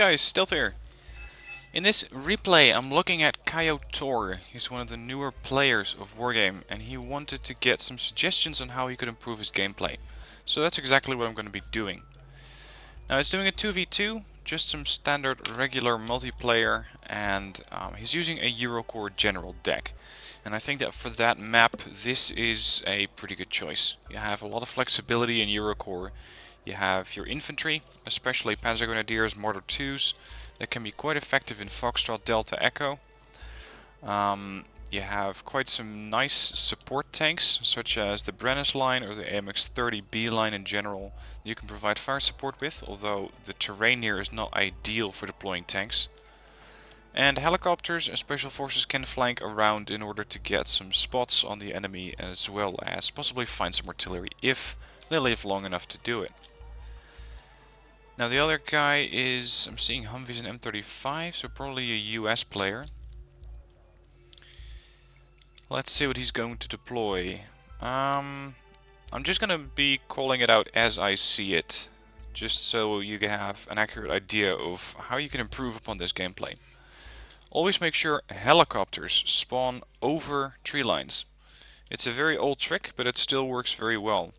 Guys, Stealth here. In this replay, I'm looking at Tor. He's one of the newer players of Wargame, and he wanted to get some suggestions on how he could improve his gameplay. So that's exactly what I'm going to be doing. Now he's doing a 2v2, just some standard regular multiplayer, and he's using a Eurocore general deck. And I think that for that map, this is a pretty good choice. You have a lot of flexibility in Eurocore. You have your infantry, especially Panzer Grenadiers, Mortar 2s, that can be quite effective in Foxtrot, Delta, Echo. You have quite some nice support tanks, such as the Brennis line or the AMX-30B line in general, you can provide fire support with, although the terrain here is not ideal for deploying tanks. And helicopters and special forces can flank around in order to get some spots on the enemy, as well as possibly find some artillery if they live long enough to do it. Now the other guy is, I'm seeing Humvees and M35, so probably a US player. Let's see what he's going to deploy. I'm just going to be calling it out as I see it, just so you can have an accurate idea of how you can improve upon this gameplay. Always make sure helicopters spawn over tree lines. It's a very old trick, but it still works very well.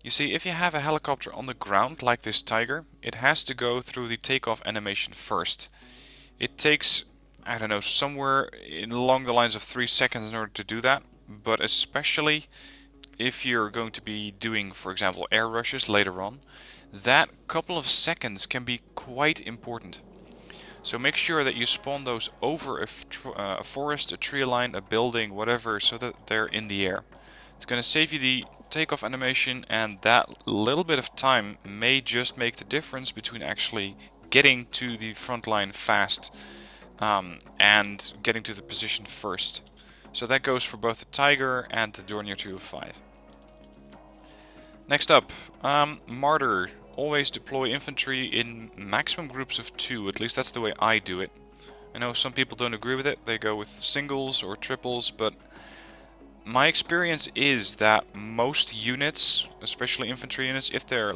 You see, if you have a helicopter on the ground, like this Tiger, it has to go through the takeoff animation first. It takes, I don't know, somewhere along the lines of 3 seconds in order to do that, but especially if you're going to be doing, for example, air rushes later on, that couple of seconds can be quite important. So make sure that you spawn those over a forest, a tree line, a building, whatever, so that they're in the air. It's going to save you the takeoff animation, and that little bit of time may just make the difference between actually getting to the front line fast and getting to the position first. So that goes for both the Tiger and the Dornier 205. Next up, Martyr. Always deploy infantry in maximum groups of 2, at least that's the way I do it. I know some people don't agree with it, they go with singles or triples, but my experience is that most units, especially infantry units, if they're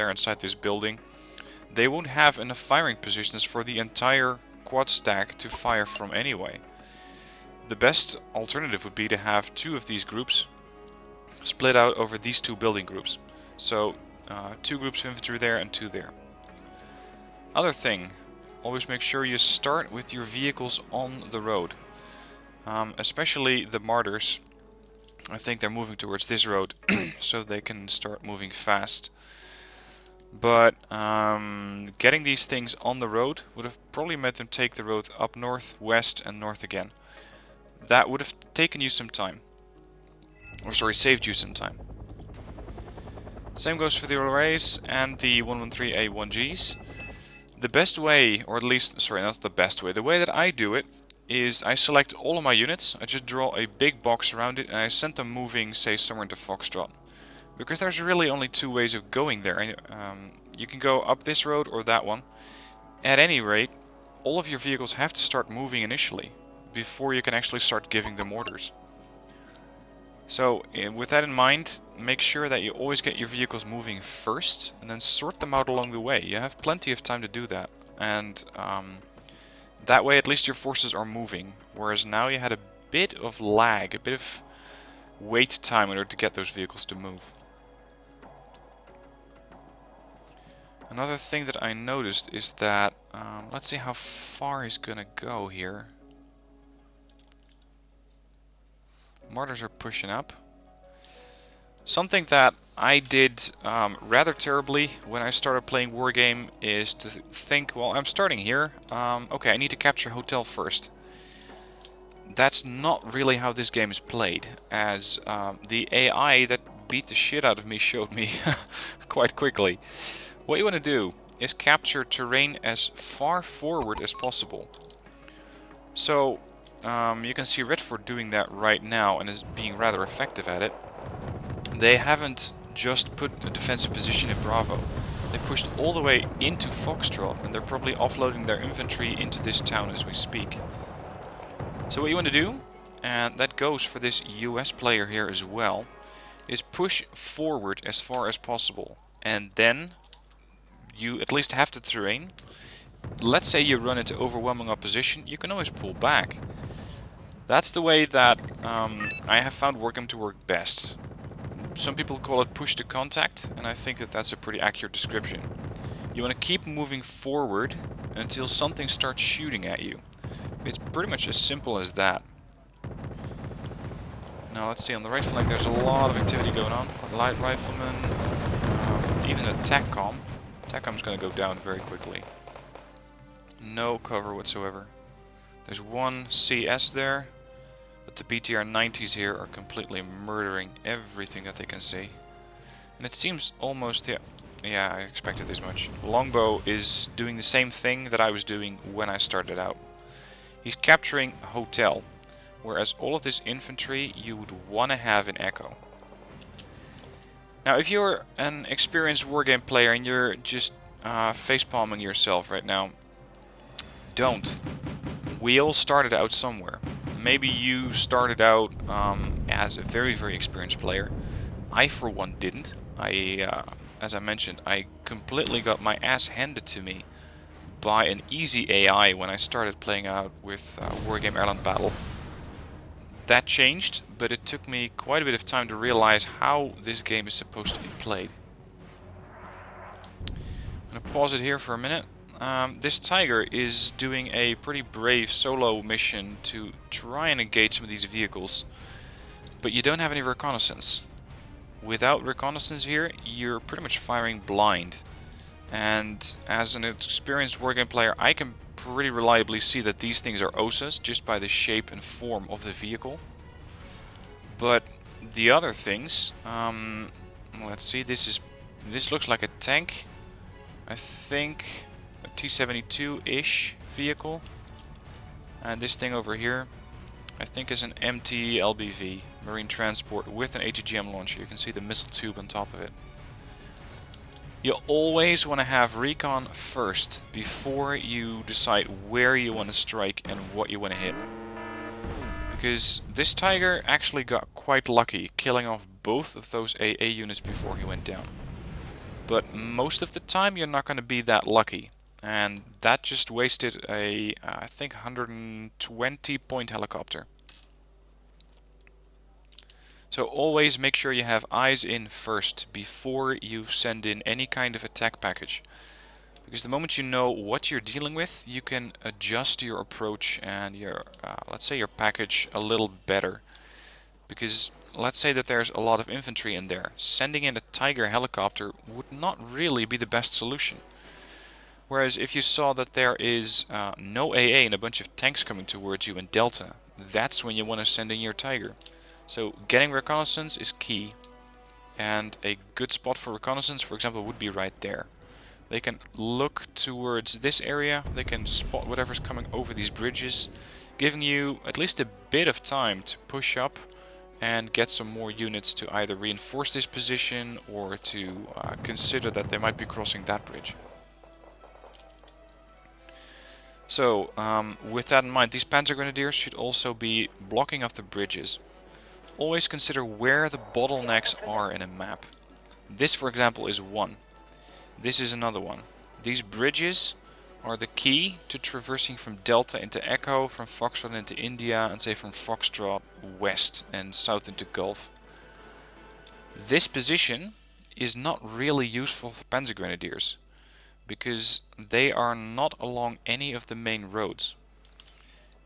inside this building, they won't have enough firing positions for the entire quad stack to fire from anyway. The best alternative would be to have 2 of these groups split out over these 2 building groups. So 2 groups of infantry there and 2 there. Other thing, always make sure you start with your vehicles on the road. Especially the Martyrs. I think they're moving towards this road so they can start moving fast. But getting these things on the road would have probably made them take the road up north, west and north again. That would have taken you some time. Or sorry, saved you some time. Same goes for the arrays and the 113A1Gs. The best way, or at least, sorry, not the best way, the way that I do it is I select all of my units, I just draw a big box around it and I send them moving, say, somewhere into Foxtrot. Because there's really only 2 ways of going there. You can go up this road or that one. At any rate, all of your vehicles have to start moving initially, before you can actually start giving them orders. So, with that in mind, make sure that you always get your vehicles moving first, and then sort them out along the way. You have plenty of time to do that, and that way at least your forces are moving, whereas now you had a bit of lag, a bit of wait time in order to get those vehicles to move. Another thing that I noticed is that, let's see how far he's gonna go here. Martyrs are pushing up. Something that I did rather terribly when I started playing Wargame is to think, well, I'm starting here. Okay, I need to capture hotel first. That's not really how this game is played, as the AI that beat the shit out of me showed me quite quickly. What you want to do is capture terrain as far forward as possible. So, you can see Redford doing that right now and is being rather effective at it. They haven't just put a defensive position in Bravo. They pushed all the way into Foxtrot and they're probably offloading their infantry into this town as we speak. So what you want to do, and that goes for this US player here as well, is push forward as far as possible. And then you at least have the terrain. let's say you run into overwhelming opposition, you can always pull back. That's the way that I have found Wargame to work best. Some people call it push to contact, and I think that that's a pretty accurate description. You want to keep moving forward until something starts shooting at you. It's pretty much as simple as that. Now let's see, on the right flank there's a lot of activity going on. Light riflemen, even a TACCOM. TACCOM's going to go down very quickly. No cover whatsoever. There's one CS there, but the BTR-90s here are completely murdering everything that they can see. And it seems almost, yeah, I expected this much. Longbow is doing the same thing that I was doing when I started out. He's capturing a hotel, whereas all of this infantry you would want to have in Echo. Now, if you're an experienced Wargame player and you're just facepalming yourself right now, don't. We all started out somewhere. Maybe you started out as a very, very experienced player. I, for one, didn't. As I mentioned, I completely got my ass handed to me by an easy AI when I started playing out with Wargame Airland Battle. That changed, but it took me quite a bit of time to realize how this game is supposed to be played. I'm going to pause it here for a minute. This Tiger is doing a pretty brave solo mission to try and engage some of these vehicles, but you don't have any reconnaissance. Without reconnaissance here, you're pretty much firing blind. And as an experienced Wargame player, I can pretty reliably see that these things are OSAs just by the shape and form of the vehicle. But the other things, let's see, this looks like a tank. I think a T-72-ish vehicle. And this thing over here, I think is an MT LBV, Marine Transport, with an ATGM launcher. You can see the missile tube on top of it. You always want to have recon first before you decide where you want to strike and what you want to hit. Because this Tiger actually got quite lucky killing off both of those AA units before he went down. But most of the time you're not going to be that lucky. And that just wasted a, I think, 120 point helicopter. So always make sure you have eyes in first before you send in any kind of attack package. Because the moment you know what you're dealing with, you can adjust your approach and your, let's say, your package a little better. Because let's say that there's a lot of infantry in there. Sending in a Tiger helicopter would not really be the best solution. Whereas if you saw that there is no AA and a bunch of tanks coming towards you in Delta, that's when you want to send in your Tiger. So getting reconnaissance is key, and a good spot for reconnaissance, for example, would be right there. They can look towards this area, they can spot whatever's coming over these bridges, giving you at least a bit of time to push up and get some more units to either reinforce this position or to consider that they might be crossing that bridge. So, with that in mind, these Panzer Grenadiers should also be blocking off the bridges. Always consider where the bottlenecks are in a map. This, for example, is one. This is another one. These bridges are the key to traversing from Delta into Echo, from Foxtrot into India, and say from Foxtrot west and south into Gulf. This position is not really useful for Panzer Grenadiers, because they are not along any of the main roads.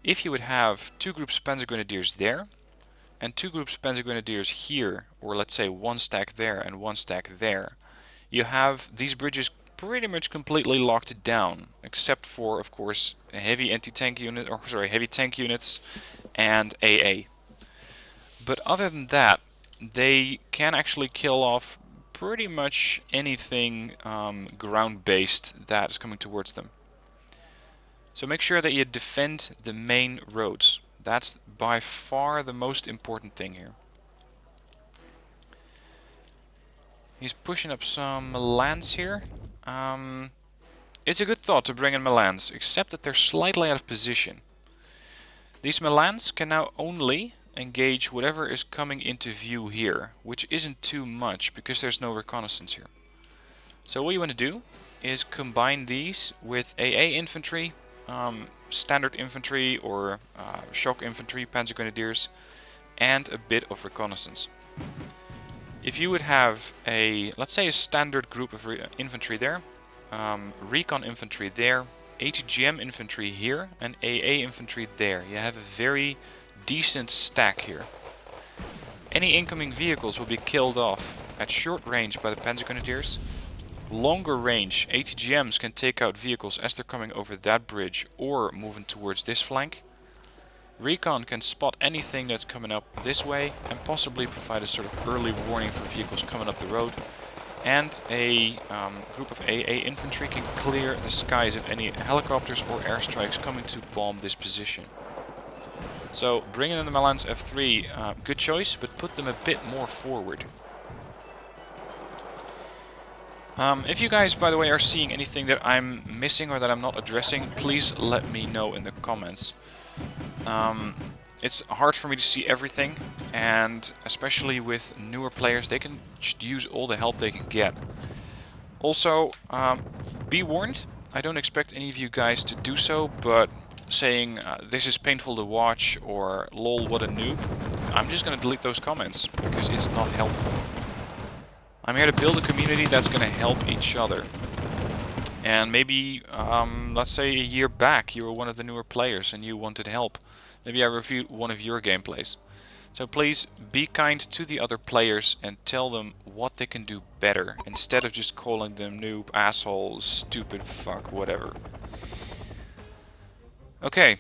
If you would have two groups of Panzer Grenadiers there, and two groups of Panzer Grenadiers here, or let's say one stack there and one stack there, you have these bridges pretty much completely locked down, except for, of course, a heavy anti-tank unit, or sorry, heavy tank units and AA. But other than that, they can actually kill off pretty much anything ground-based that is coming towards them. So make sure that you defend the main roads. That's by far the most important thing here. He's pushing up some Milans here. It's a good thought to bring in Milans, except that they're slightly out of position. These Milans can now only engage whatever is coming into view here, which isn't too much because there's no reconnaissance here. So what you want to do is combine these with AA infantry, standard infantry or shock infantry, panzer grenadiers, and a bit of reconnaissance. If you would have let's say a standard group of infantry there, recon infantry there, ATGM infantry here, and AA infantry there, you have a very decent stack here. Any incoming vehicles will be killed off at short range by the panzer grenadiers. Longer range, ATGMs can take out vehicles as they're coming over that bridge or moving towards this flank. Recon can spot anything that's coming up this way and possibly provide a sort of early warning for vehicles coming up the road. And a group of AA infantry can clear the skies of any helicopters or airstrikes coming to bomb this position. So bringing in the Malans F3, good choice, but put them a bit more forward. If you guys, by the way, are seeing anything that I'm missing or that I'm not addressing, please let me know in the comments. It's hard for me to see everything, and especially with newer players, they can just use all the help they can get. Also, be warned, I don't expect any of you guys to do so, but saying this is painful to watch or lol what a noob, I'm just going to delete those comments because it's not helpful. I'm here to build a community that's going to help each other. And maybe, let's say a year back you were one of the newer players and you wanted help. Maybe I reviewed one of your gameplays. So please be kind to the other players and tell them what they can do better, instead of just calling them noob, asshole, stupid, fuck, whatever. Okay,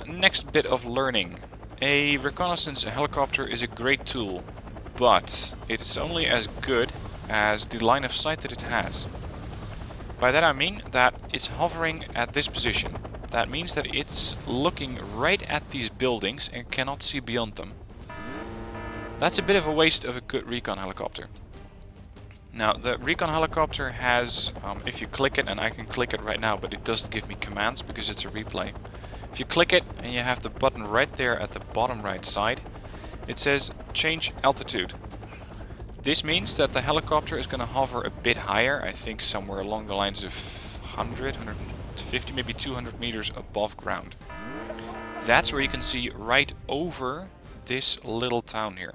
next bit of learning. A reconnaissance helicopter is a great tool, but it's only as good as the line of sight that it has. By that I mean that it's hovering at this position. That means that it's looking right at these buildings and cannot see beyond them. That's a bit of a waste of a good recon helicopter. Now, the recon helicopter has, if you click it, and I can click it right now, but it doesn't give me commands because it's a replay. If you click it and you have the button right there at the bottom right side, it says change altitude. This means that the helicopter is going to hover a bit higher, I think somewhere along the lines of 100, 150, maybe 200 meters above ground. That's where you can see right over this little town here.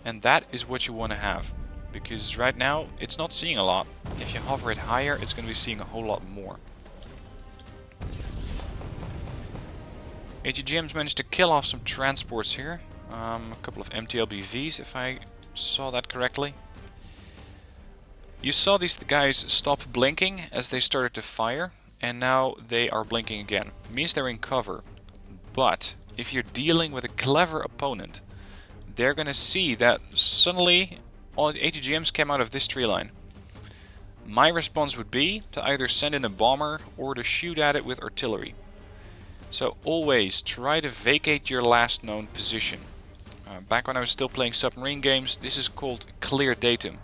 And that is what you want to have, because right now it's not seeing a lot. If you hover it higher, it's going to be seeing a whole lot more. ATGMs managed to kill off some transports here. A couple of MTLBVs, if I saw that correctly. You saw these guys stop blinking as they started to fire, and now they are blinking again. It means they're in cover. But if you're dealing with a clever opponent, they're going to see that suddenly all ATGMs came out of this tree line. My response would be to either send in a bomber or to shoot at it with artillery. So always try to vacate your last known position. Back when I was still playing submarine games, this is called clear datum.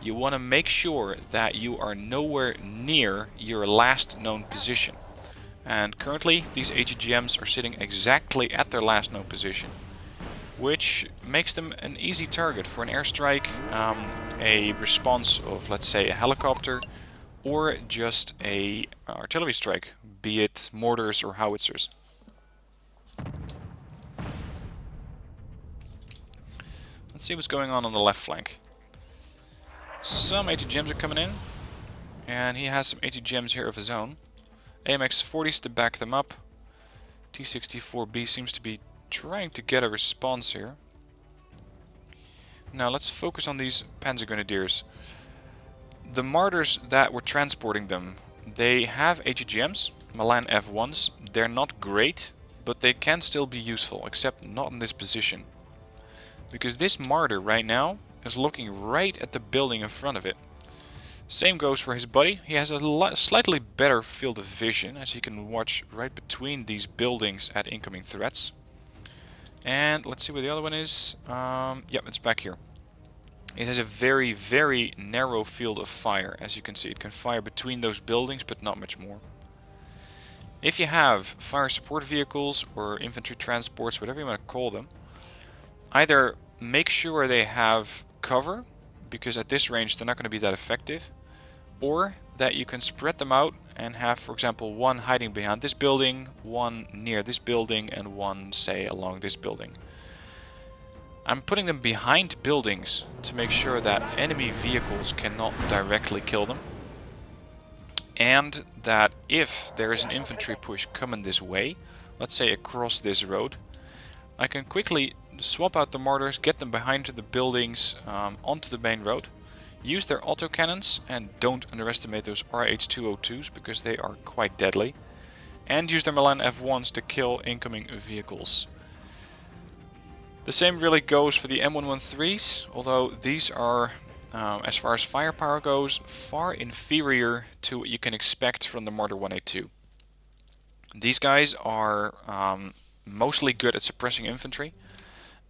You want to make sure that you are nowhere near your last known position. And currently these ATGMs are sitting exactly at their last known position, which makes them an easy target for an airstrike, a response of, let's say, a helicopter, or just a artillery strike, be it mortars or howitzers. Let's see what's going on the left flank. Some ATGMs are coming in, and he has some ATGMs here of his own. AMX-40s to back them up. T-64B seems to be trying to get a response here. Now let's focus on these panzer grenadiers. The martyrs that were transporting them, they have ATGMs, Milan F1s. They're not great, but they can still be useful, except not in this position. Because this martyr right now is looking right at the building in front of it. Same goes for his buddy. He has a slightly better field of vision, as he can watch right between these buildings at incoming threats. And let's see where the other one is. Yep, it's back here. It has a very, very narrow field of fire. As you can see, it can fire between those buildings, but not much more. If you have fire support vehicles or infantry transports, whatever you want to call them, either make sure they have cover, because at this range they're not going to be that effective, or that you can spread them out and have, for example, one hiding behind this building, one near this building, and one, say, along this building. I'm putting them behind buildings to make sure that enemy vehicles cannot directly kill them, and that if there is an infantry push coming this way, let's say across this road, I can quickly swap out the mortars, get them behind the buildings onto the main road, use their autocannons, and don't underestimate those RH-202s because they are quite deadly, and use their Milan F1s to kill incoming vehicles. The same really goes for the M113s, although these are, as far as firepower goes, far inferior to what you can expect from the Mortar 182. These guys are mostly good at suppressing infantry,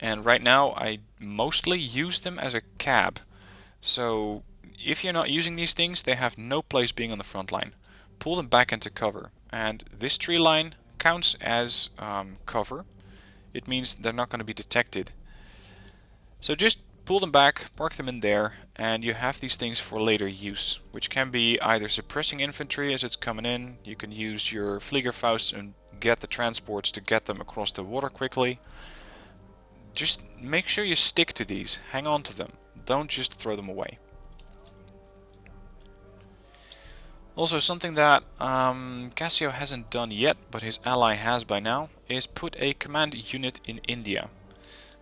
and right now I mostly use them as a cab. So if you're not using these things, they have no place being on the front line. Pull them back into cover, and this tree line counts as cover. It means they're not going to be detected. So just pull them back, park them in there, and you have these things for later use, which can be either suppressing infantry as it's coming in. You can use your Fliegerfaust and get the transports to get them across the water quickly. Just make sure you stick to these, hang on to them, don't just throw them away. Also, something that Cassio hasn't done yet, but his ally has by now, is put a command unit in India.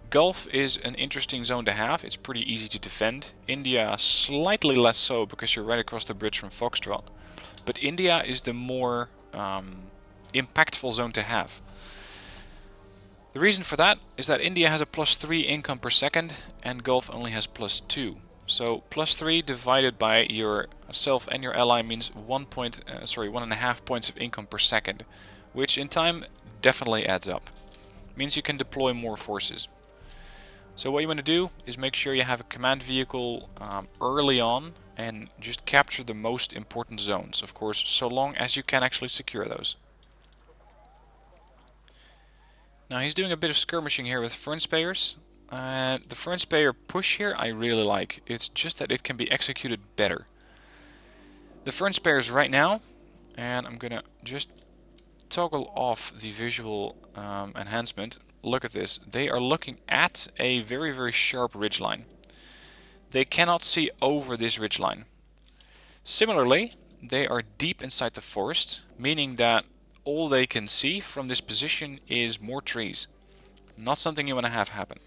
Gulf is an interesting zone to have, it's pretty easy to defend. India slightly less so because you're right across the bridge from Foxtrot. But India is the more impactful zone to have. The reason for that is that India has a +3 income per second and Gulf only has +2. So +3 divided by yourself and your ally means 1.5 points of income per second, which in time definitely adds up. Means you can deploy more forces. So what you want to do is make sure you have a command vehicle early on and just capture the most important zones, of course, so long as you can actually secure those. Now he's doing a bit of skirmishing here with Fernspayers. The Fernspayer push here I really like, it's just that it can be executed better. The Fernspayers right now, and I'm gonna just toggle off the visual enhancement. Look at this, they are looking at a very sharp ridgeline. They cannot see over this ridgeline. Similarly, they are deep inside the forest, meaning that all they can see from this position is more trees. Not something you want to have happen.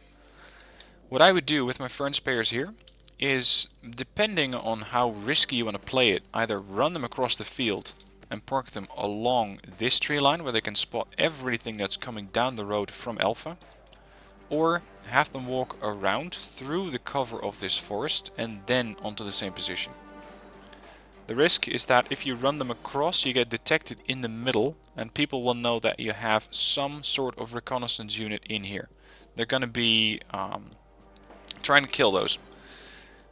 What I would do with my Fernspayers here is, depending on how risky you want to play it, either run them across the field and park them along this tree line where they can spot everything that's coming down the road from Alpha, or have them walk around through the cover of this forest and then onto the same position. The risk is that if you run them across, you get detected in the middle and people will know that you have some sort of reconnaissance unit in here. They're going to be trying to kill those,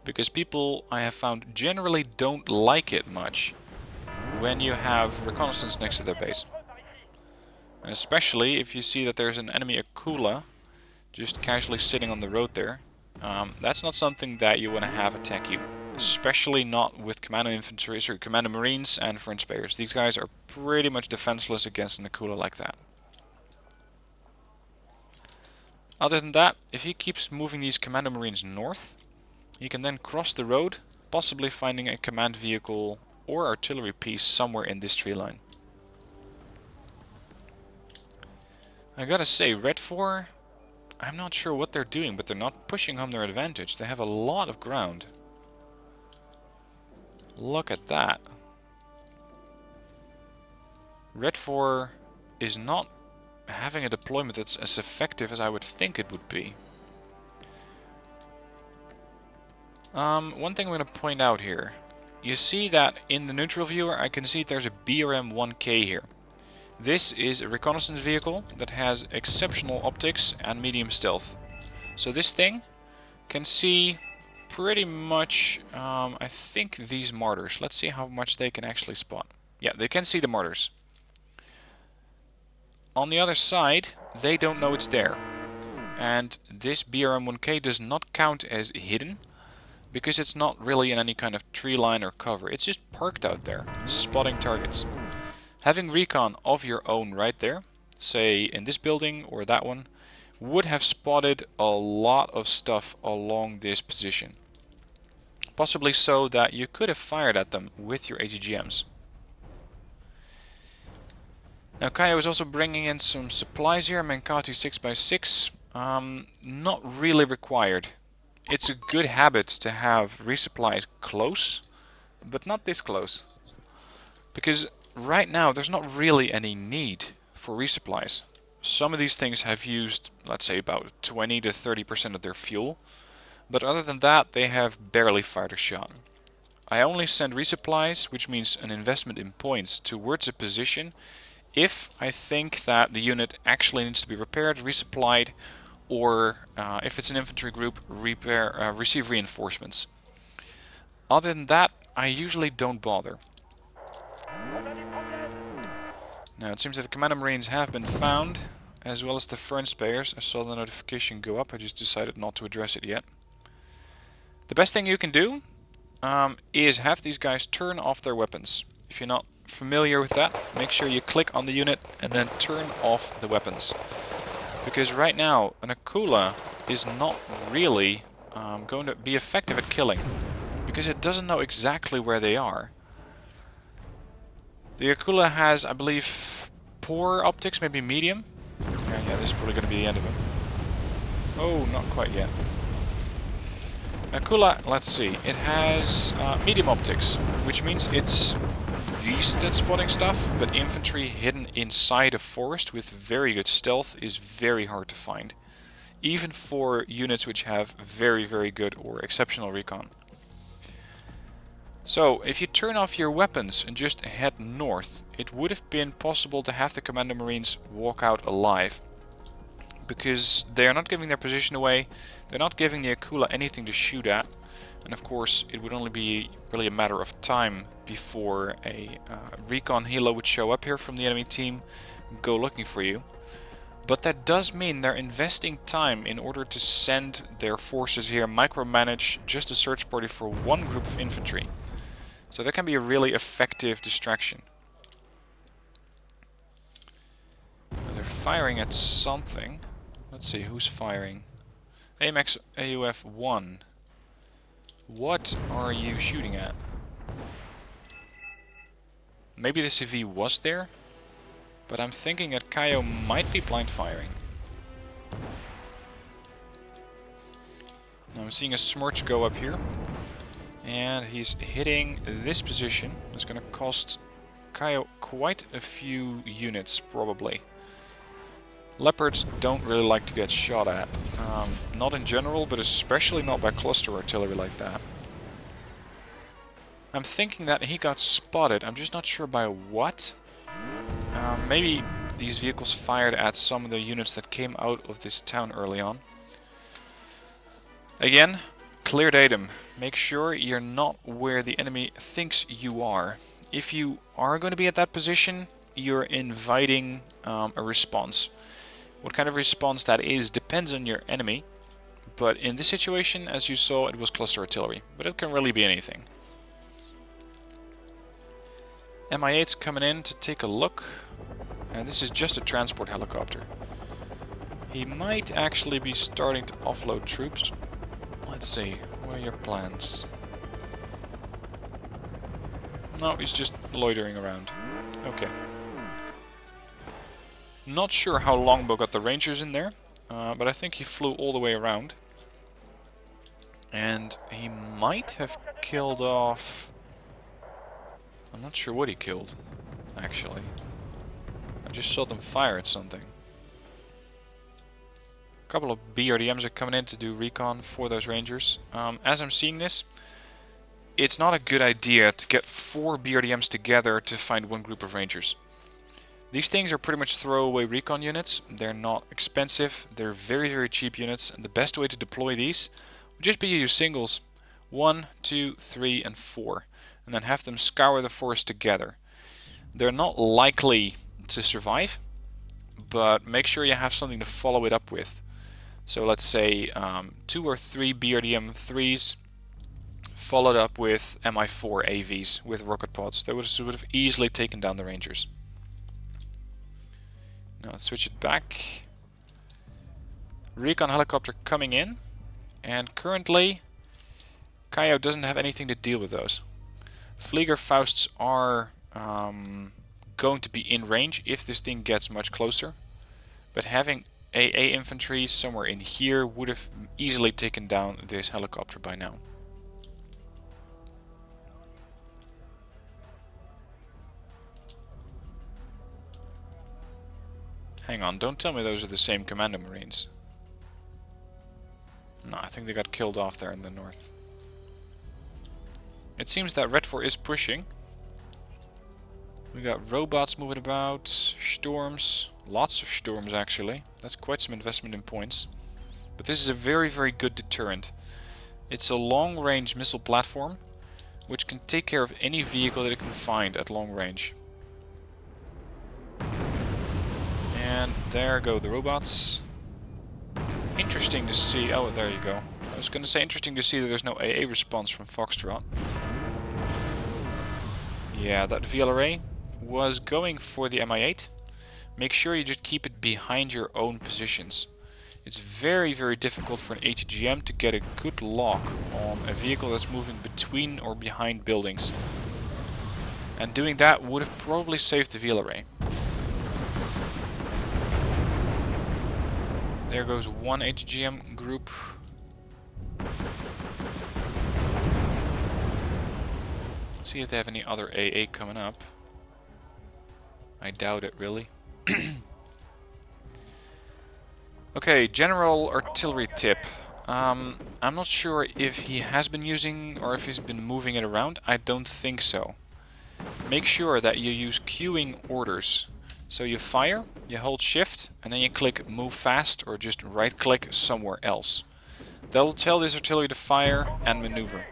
because people, I have found, generally don't like it much when you have reconnaissance next to their base. And especially if you see that there's an enemy Akula just casually sitting on the road there. That's not something that you want to have attack you. Especially not with Commando Infantry, or Commando Marines and Fernspayers. These guys are pretty much defenseless against an Akula like that. Other than that, if he keeps moving these Commando Marines north, he can then cross the road, possibly finding a command vehicle or artillery piece somewhere in this tree line. I gotta say, Red 4, I'm not sure what they're doing, but they're not pushing home their advantage. They have a lot of ground. Look at that. Red 4 is not having a deployment that's as effective as I would think it would be. One thing I'm going to point out here. You see that in the neutral viewer I can see there's a BRM-1K here. This is a reconnaissance vehicle that has exceptional optics and medium stealth. So this thing can see pretty much, I think, these mortars. Let's see how much they can actually spot. Yeah, they can see the mortars. On the other side, they don't know it's there. And this BRM-1K does not count as hidden. because it's not really in any kind of tree line or cover. It's just parked out there, spotting targets. Having recon of your own right there, say in this building or that one, would have spotted a lot of stuff along this position. Possibly so that you could have fired at them with your AGGMs. Now Kaio is also bringing in some supplies here, Menkati 6x6. Not really required. It's a good habit to have resupplies close, but not this close. Because right now there's not really any need for resupplies. Some of these things have used, let's say, about 20 to 30% of their fuel. But other than that, they have barely fired a shot. I only send resupplies, which means an investment in points, towards a position if I think that the unit actually needs to be repaired, resupplied, or if it's an infantry group, receive reinforcements. Other than that, I usually don't bother. Now it seems that the Commander Marines have been found, as well as the Fern Spayers. I saw the notification go up, I just decided not to address it yet. The best thing you can do is have these guys turn off their weapons. If you're not familiar with that, make sure you click on the unit and then turn off the weapons. Because right now, an Akula is not really going to be effective at killing, because it doesn't know exactly where they are. The Akula has, I believe, poor optics, maybe medium. Yeah, this is probably going to be the end of it. Oh, not quite yet. Akula, let's see, it has medium optics, which means it's decent at spotting stuff, but infantry hidden inside a forest with very good stealth is very hard to find, even for units which have very, very good or exceptional recon. So, if you turn off your weapons and just head north, it would have been possible to have the Commander Marines walk out alive. Because they are not giving their position away, they're not giving the Akula anything to shoot at, and of course it would only be really a matter of time before a recon helo would show up here from the enemy team and go looking for you. But that does mean they're investing time in order to send their forces here, micromanage just a search party for one group of infantry. So that can be a really effective distraction. They're firing at something. Let's see, who's firing? AMX AUF 1. What are you shooting at? Maybe the CV was there, but I'm thinking that Kaio might be blind firing. Now I'm seeing a Smirch go up here, and he's hitting this position. It's going to cost Kaio quite a few units, probably. Leopards don't really like to get shot at. Not in general, but especially not by cluster artillery like that. I'm thinking that he got spotted. I'm just not sure by what. Maybe these vehicles fired at some of the units that came out of this town early on. Again, clear datum. Make sure you're not where the enemy thinks you are. If you are going to be at that position, you're inviting a response. What kind of response that is depends on your enemy, but in this situation, as you saw, it was cluster artillery, but it can really be anything. Mi-8's coming in to take a look, and this is just a transport helicopter. He might actually be starting to offload troops. Let's see, what are your plans? No, he's just loitering around. Okay. Not sure how Longbow got the Rangers in there, but I think he flew all the way around. And he might have killed off... I'm not sure what he killed, actually. I just saw them fire at something. A couple of BRDMs are coming in to do recon for those Rangers. As I'm seeing this, it's not a good idea to get 4 BRDMs together to find one group of Rangers. These things are pretty much throwaway recon units. They're not expensive, they're very, very cheap units, and the best way to deploy these would just be to use singles 1, 2, 3, and 4, and then have them scour the forest together. They're not likely to survive, but make sure you have something to follow it up with. So let's say 2 or 3 BRDM 3s, followed up with Mi-4 AVs with rocket pods. They would have easily taken down the Rangers. Now let's switch it back. Recon helicopter coming in, and currently Kaio doesn't have anything to deal with those. Flieger Fausts are going to be in range if this thing gets much closer, but having AA infantry somewhere in here would have easily taken down this helicopter by now. Hang on, don't tell me those are the same Commando Marines. No, I think they got killed off there in the north. It seems that Red 4 is pushing. We got robots moving about, storms, lots of storms actually. That's quite some investment in points. But this is a very, very good deterrent. It's a long-range missile platform which can take care of any vehicle that it can find at long range. And there go the robots. Interesting to see. Oh, there you go. I was going to say interesting to see that there's no AA response from Foxtrot. Yeah, that VLRA was going for the Mi-8. Make sure you just keep it behind your own positions. It's very, very difficult for an ATGM to get a good lock on a vehicle that's moving between or behind buildings. And doing that would have probably saved the VLRA. There goes one ATGM group. Let's see if they have any other AA coming up. I doubt it, really. Okay, general artillery tip. I'm not sure if he has been using or if he's been moving it around. I don't think so. Make sure that you use queuing orders. So you fire, you hold shift, and then you click move fast or just right click somewhere else. That'll tell this artillery to fire and maneuver,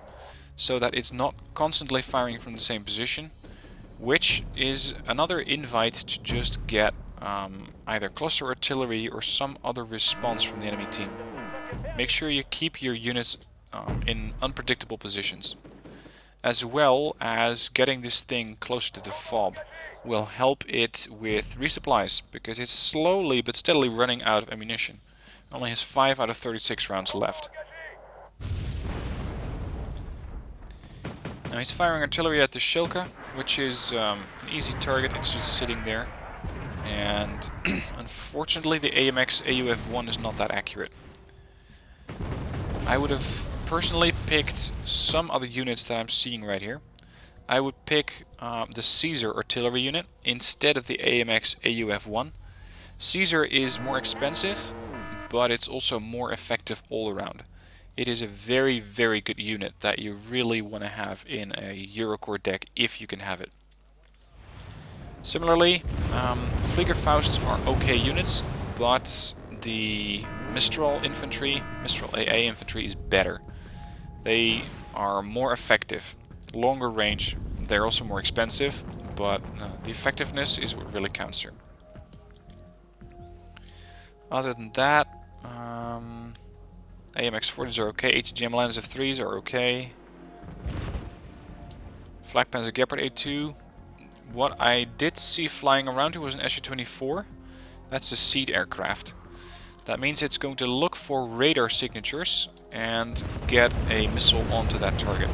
so that it's not constantly firing from the same position, which is another invite to just get either cluster artillery or some other response from the enemy team. Make sure you keep your units in unpredictable positions. As well as getting this thing close to the FOB will help it with resupplies, because it's slowly but steadily running out of ammunition. It only has 5 out of 36 rounds left. Now he's firing artillery at the Shilka, which is an easy target. It's just sitting there. And unfortunately the AMX AUF-1 is not that accurate. I would have personally picked some other units that I'm seeing right here. I would pick the Caesar artillery unit instead of the AMX AUF-1. Caesar is more expensive, but it's also more effective all around. It is a very, very good unit that you really want to have in a Eurocorps deck if you can have it. Similarly, Flieger Fausts are okay units, but the Mistral infantry, Mistral AA infantry is better. They are more effective, longer range, they're also more expensive, but the effectiveness is what really counts here. Other than that, AMX 40s are okay, ATGM Lands of 3s are okay. Flak Panzer Gepard A2. What I did see flying around here was an Su-24. That's a seed aircraft. That means it's going to look for radar signatures and get a missile onto that target.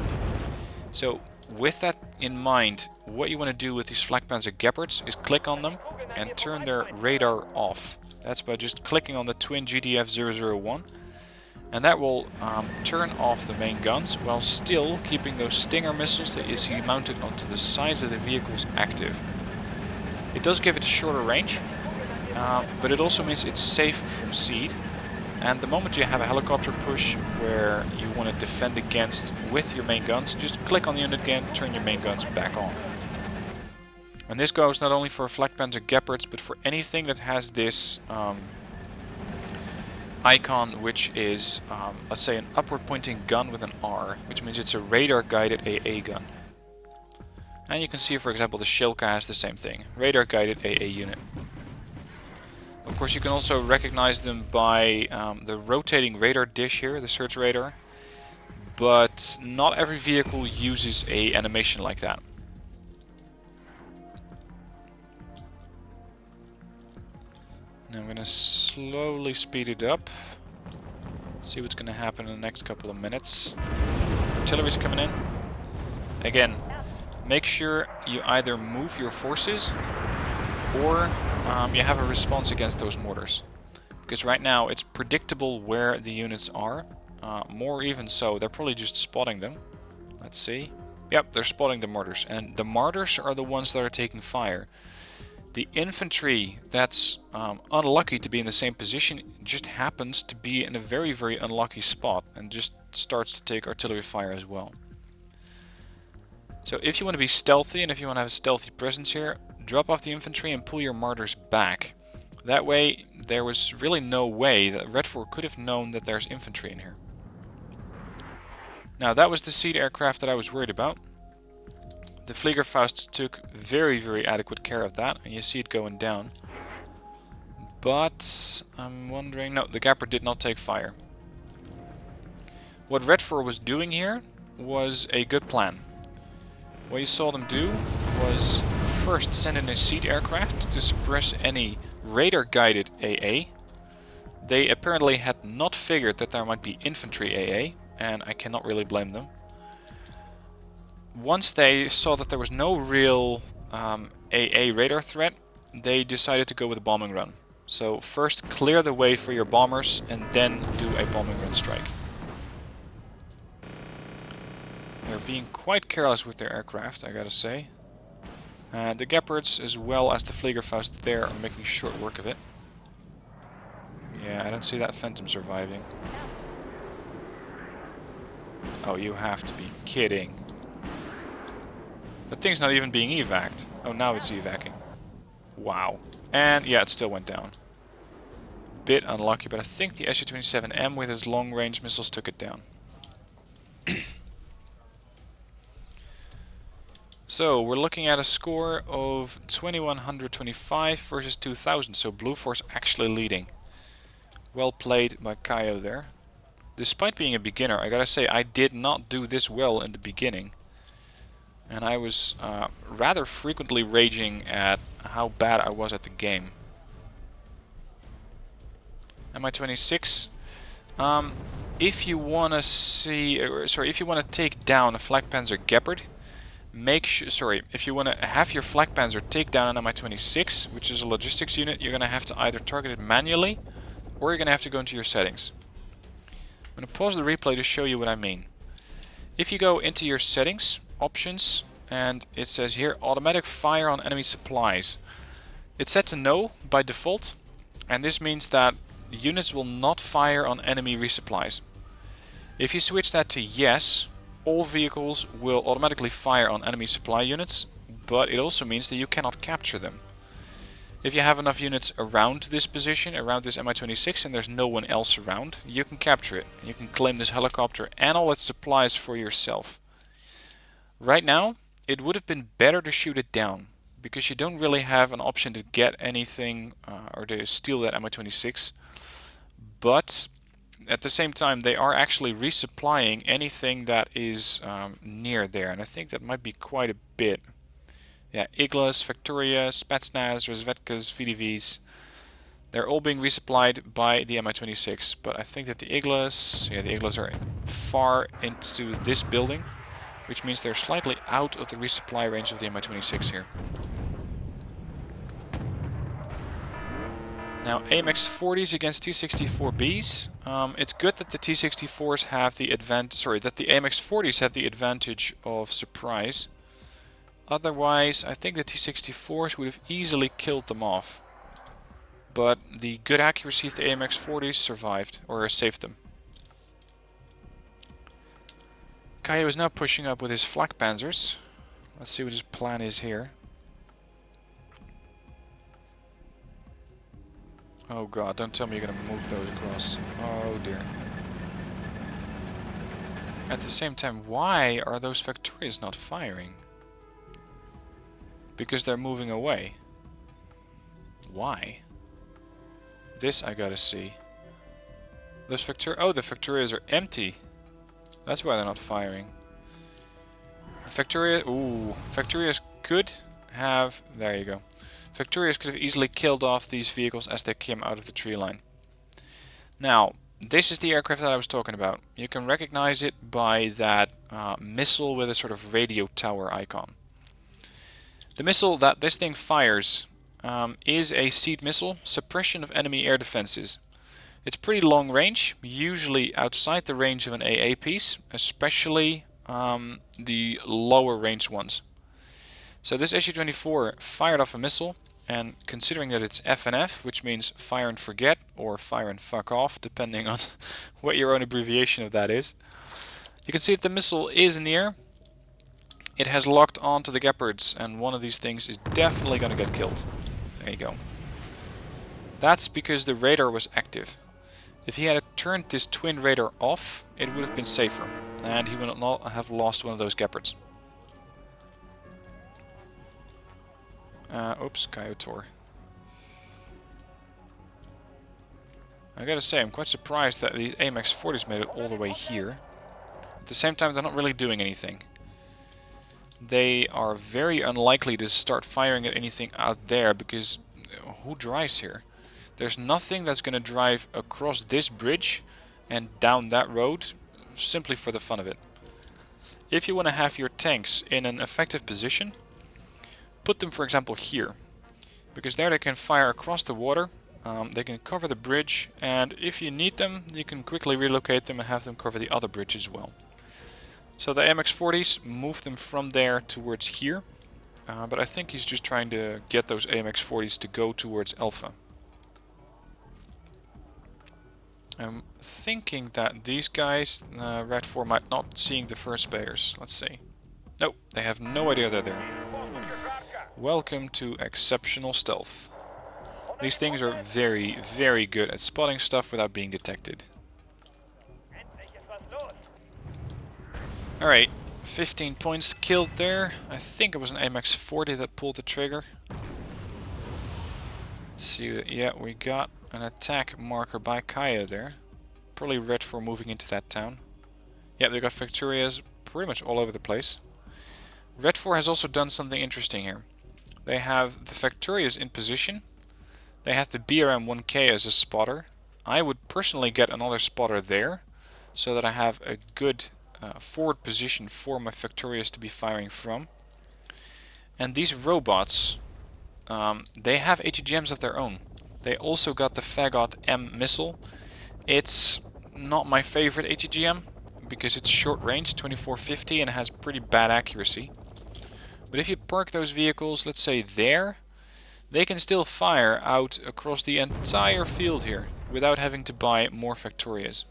So with that in mind, what you want to do with these Flak Panzer Gepards is click on them and turn their radar off. That's by just clicking on the twin GDF-001, and that will turn off the main guns while still keeping those Stinger missiles that you see mounted onto the sides of the vehicles active. It does give it a shorter range, but it also means it's safe from seed. And the moment you have a helicopter push where you want to defend against with your main guns, just click on the unit again, turn your main guns back on. And this goes not only for Flak Panzer Gepards, but for anything that has this icon, which is, let's say, an upward pointing gun with an R, which means it's a radar guided AA gun. And you can see, for example, the Shilka has the same thing, radar guided AA unit. Of course, you can also recognize them by the rotating radar dish here, the search radar. but not every vehicle uses a animation like that. Now I'm going to slowly speed it up. See what's going to happen in the next couple of minutes. Artillery's coming in. Again, make sure you either move your forces or you have a response against those mortars. Because right now it's predictable where the units are. More even so, they're probably just spotting them. Let's see. Yep, they're spotting the mortars. And the mortars are the ones that are taking fire. The infantry that's unlucky to be in the same position just happens to be in a very, very unlucky spot and just starts to take artillery fire as well. So if you want to be stealthy and if you want to have a stealthy presence here, drop off the infantry and pull your mortars back. That way there was really no way that Red 4 could have known that there's infantry in here. Now that was the seed aircraft that I was worried about. The Fliegerfaust took very, very adequate care of that, and you see it going down. But I'm wondering... No, the Gapper did not take fire. What Red 4 was doing here was a good plan. What you saw them do was first send in a seed aircraft to suppress any radar-guided AA. They apparently had not figured that there might be infantry AA, and I cannot really blame them. Once they saw that there was no real AA radar threat, they decided to go with a bombing run. So first clear the way for your bombers and then do a bombing run strike. They're being quite careless with their aircraft, I gotta say. The Gepards as well as the Fliegerfaust there are making short work of it. Yeah, I don't see that Phantom surviving. Oh, you have to be kidding. That thing's not even being evac'd. Oh, now it's evac'ing. Wow. And yeah, it still went down. Bit unlucky, but I think the Su-27M with his long-range missiles took it down. So, we're looking at a score of 2125 versus 2000, so Blue Force actually leading. Well played by Kaio there. Despite being a beginner, I gotta say, I did not do this well in the beginning. And I was rather frequently raging at how bad I was at the game. Mi-26. If you want to see, if you want to take down a Flak Panzer Gepard, if you want to have your Flak Panzer take down an Mi-26, which is a logistics unit, you're going to have to either target it manually, or you're going to have to go into your settings. I'm going to pause the replay to show you what I mean. If you go into your settings, options, and it says here automatic fire on enemy supplies. It's set to no by default, and this means that units will not fire on enemy resupplies. If you switch that to yes, all vehicles will automatically fire on enemy supply units, but it also means that you cannot capture them. If you have enough units around this position, around this Mi-26, and there's no one else around, you can capture it. You can claim this helicopter and all its supplies for yourself. Right now, it would have been better to shoot it down, because you don't really have an option to get anything or to steal that Mi-26. But at the same time, they are actually resupplying anything that is near there, and I think that might be quite a bit. Yeah, Iglas, Factoria, Spetsnaz, Rozvedkas, VDVs, they're all being resupplied by the Mi-26, but I think that the Iglas are far into this building, which means they're slightly out of the resupply range of the Mi-26 here. Now, AMX-40s against T-64Bs. It's good that the T-64s have the that the AMX-40s have the advantage of surprise. Otherwise, I think the T-64s would have easily killed them off. But the good accuracy of the AMX-40s survived, or saved them. Kaio is now pushing up with his Flak Panzers. Let's see what his plan is here. Oh god, don't tell me you're going to move those across. Oh dear. At the same time, why are those Factorias not firing? Because they're moving away. Why? This I gotta see. Those the Factorias are empty. That's why they're not firing. Victoria, ooh, Victorias could have, there you go. Victorias could have easily killed off these vehicles as they came out of the tree line. Now, this is the aircraft that I was talking about. You can recognize it by that missile with a sort of radio tower icon. The missile that this thing fires is a seed missile, suppression of enemy air defenses. It's pretty long range, usually outside the range of an AA piece, especially the lower range ones. So this Su-24 fired off a missile, and considering that it's FNF, which means fire and forget, or fire and fuck off, depending on what your own abbreviation of that is. You can see that the missile is in the air. It has locked onto the Gepards, and one of these things is definitely going to get killed. There you go. That's because the radar was active. If he had turned this twin radar off, it would have been safer, and he would not have lost one of those Gepards. Oops, Kyotor. I gotta say, I'm quite surprised that these AMX-40s made it all the way here. At the same time, they're not really doing anything. They are very unlikely to start firing at anything out there, because who drives here? There's nothing that's gonna drive across this bridge and down that road simply for the fun of it. If you want to have your tanks in an effective position, put them, for example, here, because there they can fire across the water, they can cover the bridge, and if you need them, you can quickly relocate them and have them cover the other bridge as well. So the AMX-40s, move them from there towards here, but I think he's just trying to get those AMX-40s to go towards Alpha. I'm thinking that these guys, Red 4, might not seeing the first players. Let's see. Nope, they have no idea they're there. Welcome to exceptional stealth. These things are very, very good at spotting stuff without being detected. Alright, 15 points killed there. I think it was an AMX-40 that pulled the trigger. Let's see, yeah, we got an attack marker by Kaya there. Probably Red 4 moving into that town. Yeah, they got Victorias pretty much all over the place. Red 4 has also done something interesting here. They have the Victorias in position. They have the BRM-1K as a spotter. I would personally get another spotter there, so that I have a good forward position for my Victorias to be firing from. And these robots, they have ATGMs of their own. They also got the Fagot M missile. It's not my favorite ATGM, because it's short range, 2450, and it has pretty bad accuracy. But if you park those vehicles, let's say there, they can still fire out across the entire field here without having to buy more Victorias.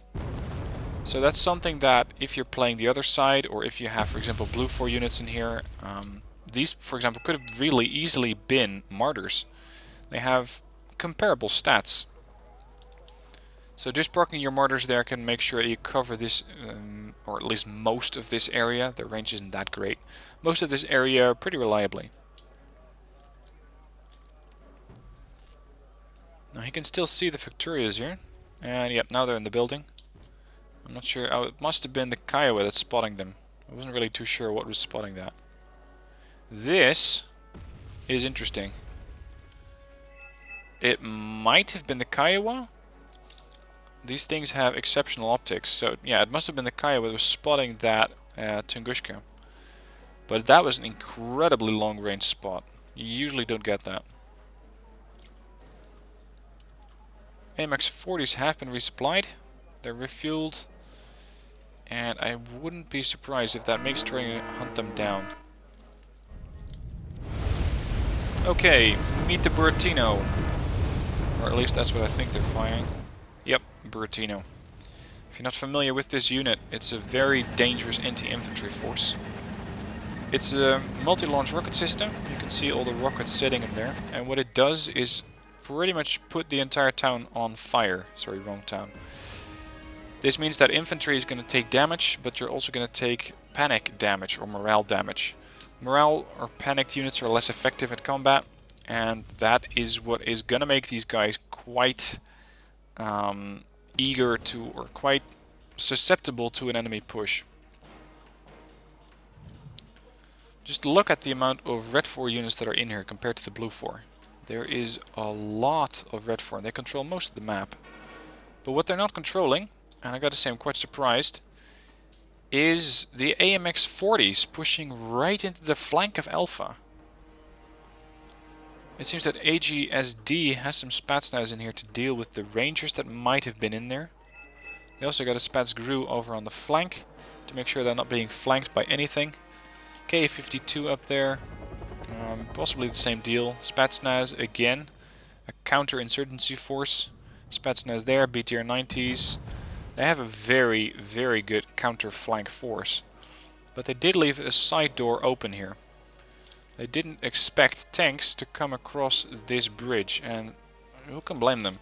So that's something that if you're playing the other side, or if you have, for example, blue 4 units in here, these, for example, could have really easily been martyrs. They have comparable stats. So just parking your martyrs there can make sure you cover this, or at least most of this area. The range isn't that great. Most of this area pretty reliably. Now you can still see the Victorias here. And yep, now they're in the building. I'm not sure. Oh, it must have been the Kiowa that's spotting them. I wasn't really too sure what was spotting that. This is interesting. It might have been the Kiowa. These things have exceptional optics, so yeah, it must have been the Kiowa that was spotting that Tunguska. But that was an incredibly long range spot. You usually don't get that. AMX-40s have been resupplied. They're refueled. And I wouldn't be surprised if that makes trying to hunt them down. Okay, meet the Buratino. Or at least that's what I think they're firing. Yep, Buratino. If you're not familiar with this unit, it's a very dangerous anti-infantry force. It's a multi-launch rocket system. You can see all the rockets sitting in there. And what it does is pretty much put the entire town on fire. Sorry, wrong town. This means that infantry is going to take damage, but you're also going to take panic damage or morale damage. Morale or panicked units are less effective at combat, and that is what is going to make these guys quite eager to, or quite susceptible to an enemy push. Just look at the amount of red 4 units that are in here compared to the blue 4. There is a lot of red 4 and they control most of the map. But what they're not controlling, and I gotta say I'm quite surprised, is the AMX 40s pushing right into the flank of Alpha. It seems that AGSD has some Spatsnaz in here to deal with the Rangers that might have been in there. They also got a Spats Gru over on the flank to make sure they're not being flanked by anything. K52 up there, possibly the same deal. Spatsnaz again, a counter-insurgency force. Spatsnaz there, BTR 90s. They have a very, very good counter-flank force. But they did leave a side door open here. They didn't expect tanks to come across this bridge, and who can blame them?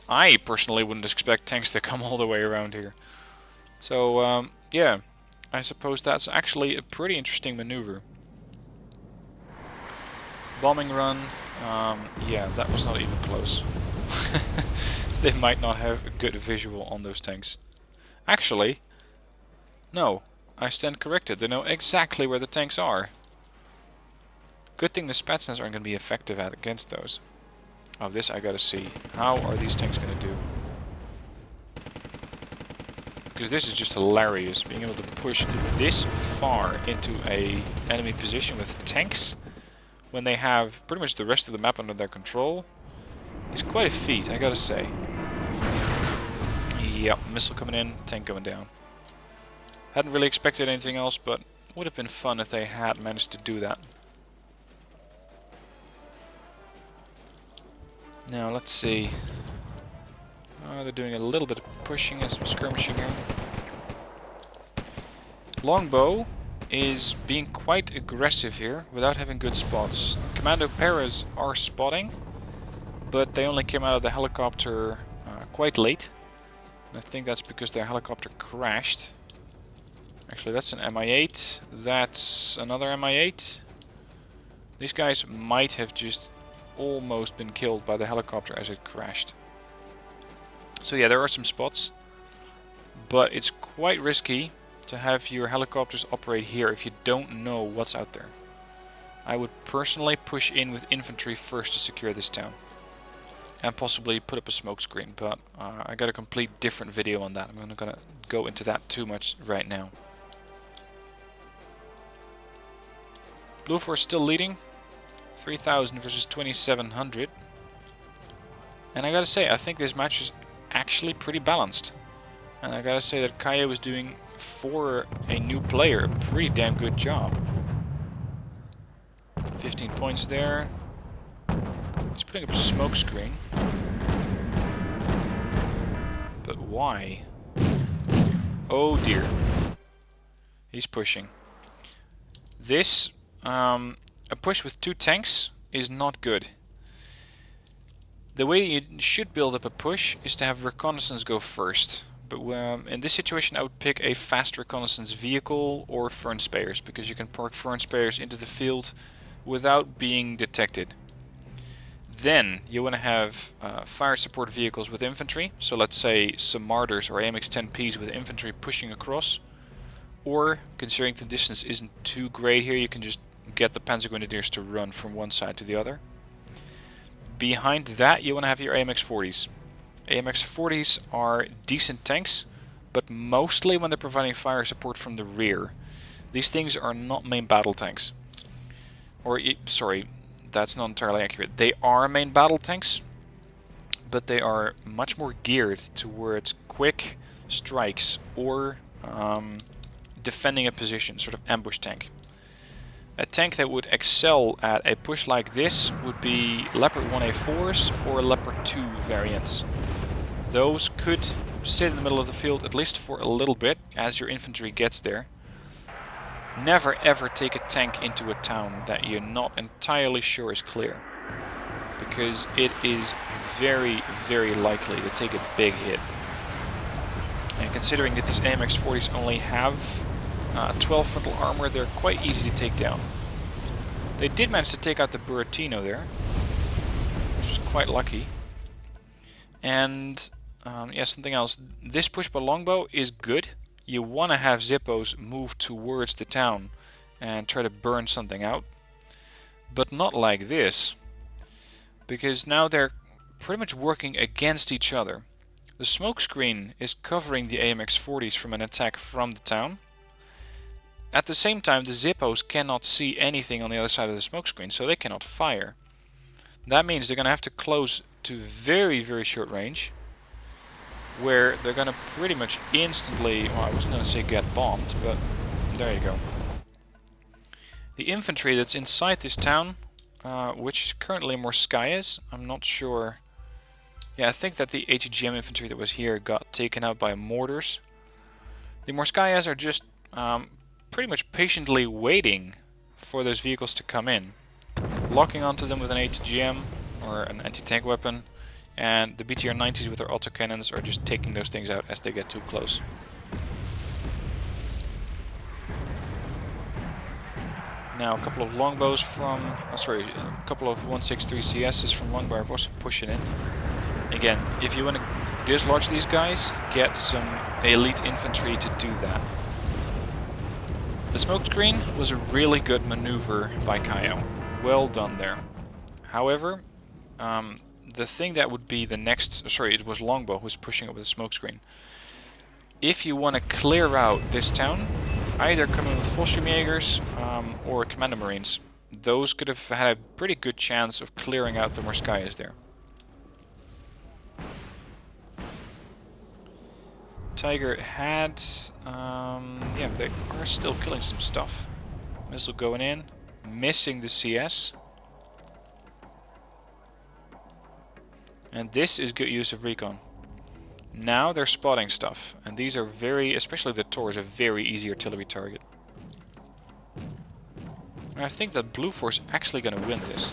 I personally wouldn't expect tanks to come all the way around here. So, yeah. I suppose that's actually a pretty interesting maneuver. Bombing run, yeah, that was not even close. They might not have a good visual on those tanks. Actually, no, I stand corrected. They know exactly where the tanks are. Good thing the Spatsnaz aren't going to be effective against those. Oh, this I gotta see. How are these tanks going to do? Because this is just hilarious, being able to push this far into a enemy position with tanks when they have pretty much the rest of the map under their control is quite a feat, I gotta say. Yep, missile coming in, tank going down. Hadn't really expected anything else, but would have been fun if they had managed to do that. Now let's see. They're doing a little bit of pushing and some skirmishing here. Longbow is being quite aggressive here without having good spots. Commando Paras are spotting, but they only came out of the helicopter quite late. And I think that's because their helicopter crashed. Actually, that's an Mi-8. That's another Mi-8. These guys might have just almost been killed by the helicopter as it crashed. So yeah, there are some spots, but it's quite risky to have your helicopters operate here if you don't know what's out there. I would personally push in with infantry first to secure this town. And possibly put up a smoke screen, but I got a complete different video on that. I'm not going to go into that too much right now. Blue Force still leading. 3,000 versus 2,700. And I gotta say, I think this match is actually pretty balanced. And I gotta say that Kaya was doing, for a new player, a pretty damn good job. 15 points there. He's putting up a smoke screen. But why? Oh dear. He's pushing. This, a push with 2 tanks is not good. The way you should build up a push is to have Reconnaissance go first. But in this situation I would pick a fast Reconnaissance vehicle or Fern Spayers, because you can park Fern Spayers into the field without being detected. Then you want to have fire support vehicles with infantry, so let's say some Martyrs or AMX 10Ps with infantry pushing across. Or, considering the distance isn't too great here, you can just get the Panzer Grenadiers to run from one side to the other. Behind that you want to have your AMX 40s. AMX 40s are decent tanks, but mostly when they're providing fire support from the rear. These things are not main battle tanks. Or, sorry, that's not entirely accurate. They are main battle tanks, but they are much more geared towards quick strikes or defending a position, sort of ambush tank. A tank that would excel at a push like this would be Leopard 1A4s or Leopard 2 variants. Those could sit in the middle of the field at least for a little bit as your infantry gets there. Never ever take a tank into a town that you're not entirely sure is clear, because it is very, very likely to take a big hit. And considering that these AMX 40s only have 12 frontal armor, they're quite easy to take down. They did manage to take out the Buratino there, which was quite lucky. And yeah, something else. This push by longbow is good. You want to have Zippos move towards the town and try to burn something out. But not like this. Because now they're pretty much working against each other. The smokescreen is covering the AMX-40s from an attack from the town. At the same time, the Zippos cannot see anything on the other side of the smokescreen, so they cannot fire. That means they're going to have to close to very, very short range, where they're going to pretty much instantly, well, I wasn't going to say get bombed, but there you go. The infantry that's inside this town, which is currently Morskayas, I'm not sure. Yeah, I think that the ATGM infantry that was here got taken out by mortars. The Morskayas are just pretty much patiently waiting for those vehicles to come in, locking onto them with an ATGM or an anti-tank weapon, and the BTR-90s with their autocannons are just taking those things out as they get too close. Now a couple of longbows from, a couple of 163 CSs from Longbow are also pushing in. Again, if you want to dislodge these guys, get some elite infantry to do that. The smokescreen was a really good maneuver by Kaio. Well done there. However, the thing that would be the next, it was Longbow who was pushing up with the smokescreen. If you want to clear out this town, either come in with Fallschirmjägers or Commander Marines. Those could have had a pretty good chance of clearing out the Morskayas there. Tiger had, yeah, they are still killing some stuff. Missile going in, missing the CS. And this is good use of recon. Now they're spotting stuff, and these are very, especially the Tor is a very easy artillery target. And I think that Blue Force actually going to win this.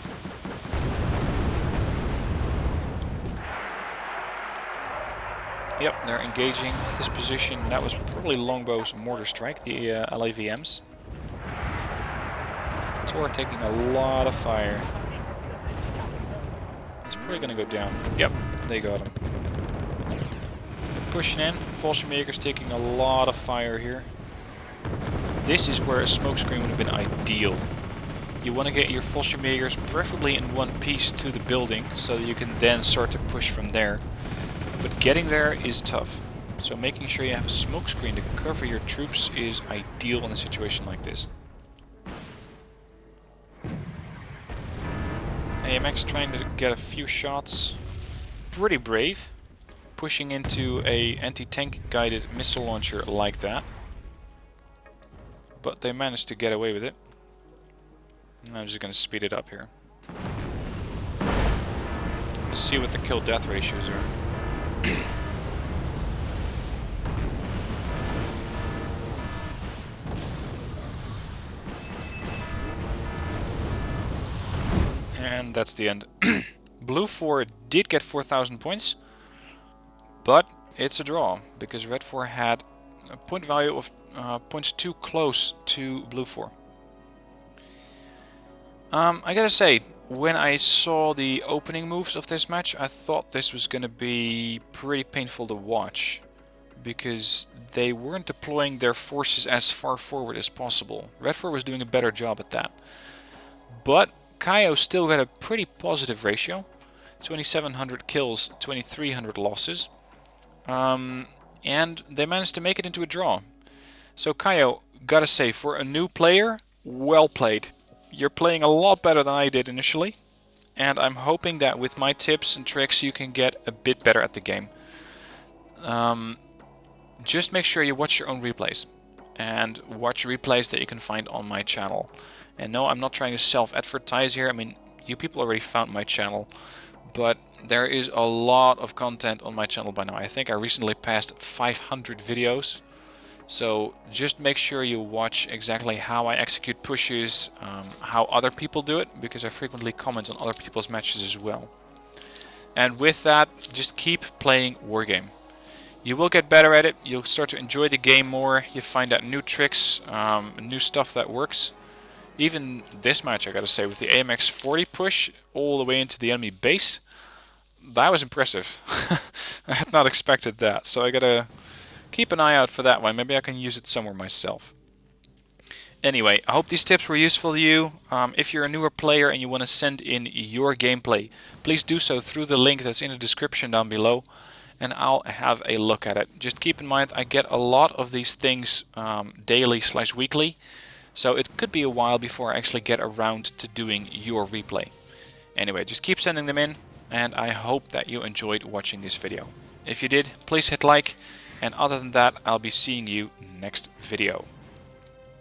Yep, they're engaging this position. That was probably Longbow's mortar strike, the LAVMs. Tor taking a lot of fire. He's probably going to go down. Yep, they got him. Pushing in, Fallschirmjäger's taking a lot of fire here. This is where a smokescreen would have been ideal. You want to get your Fallschirmjägers preferably in one piece to the building, so that you can then start to push from there. But getting there is tough, so making sure you have a smokescreen to cover your troops is ideal in a situation like this. AMX trying to get a few shots. Pretty brave. Pushing into a anti-tank guided missile launcher like that. But they managed to get away with it. And I'm just going to speed it up here. Let's see what the kill-death ratios are. And that's the end. Blue 4 did get 4,000 points, but it's a draw because Red 4 had a point value of points too close to Blue 4. I gotta say, when I saw the opening moves of this match, I thought this was gonna be pretty painful to watch because they weren't deploying their forces as far forward as possible. Red 4 was doing a better job at that. But Kaio still got a pretty positive ratio. 2,700 kills, 2,300 losses. And they managed to make it into a draw. So Kaio, gotta say, for a new player, well played. You're playing a lot better than I did initially. And I'm hoping that with my tips and tricks you can get a bit better at the game. Just make sure you watch your own replays. And watch replays that you can find on my channel. And no, I'm not trying to self-advertise here. I mean, you people already found my channel. But there is a lot of content on my channel by now. I think I recently passed 500 videos. So just make sure you watch exactly how I execute pushes, how other people do it, because I frequently comment on other people's matches as well. And with that, just keep playing Wargame. You will get better at it, you'll start to enjoy the game more, you find out new tricks, new stuff that works. Even this match, I gotta say, with the AMX 40 push all the way into the enemy base, that was impressive. I had not expected that, so I gotta keep an eye out for that one. Maybe I can use it somewhere myself. Anyway, I hope these tips were useful to you. If you're a newer player and you want to send in your gameplay, please do so through the link that's in the description down below, and I'll have a look at it. Just keep in mind I get a lot of these things daily/weekly, so it could be a while before I actually get around to doing your replay. Anyway, just keep sending them in, and I hope that you enjoyed watching this video. If you did, please hit like, and other than that, I'll be seeing you next video.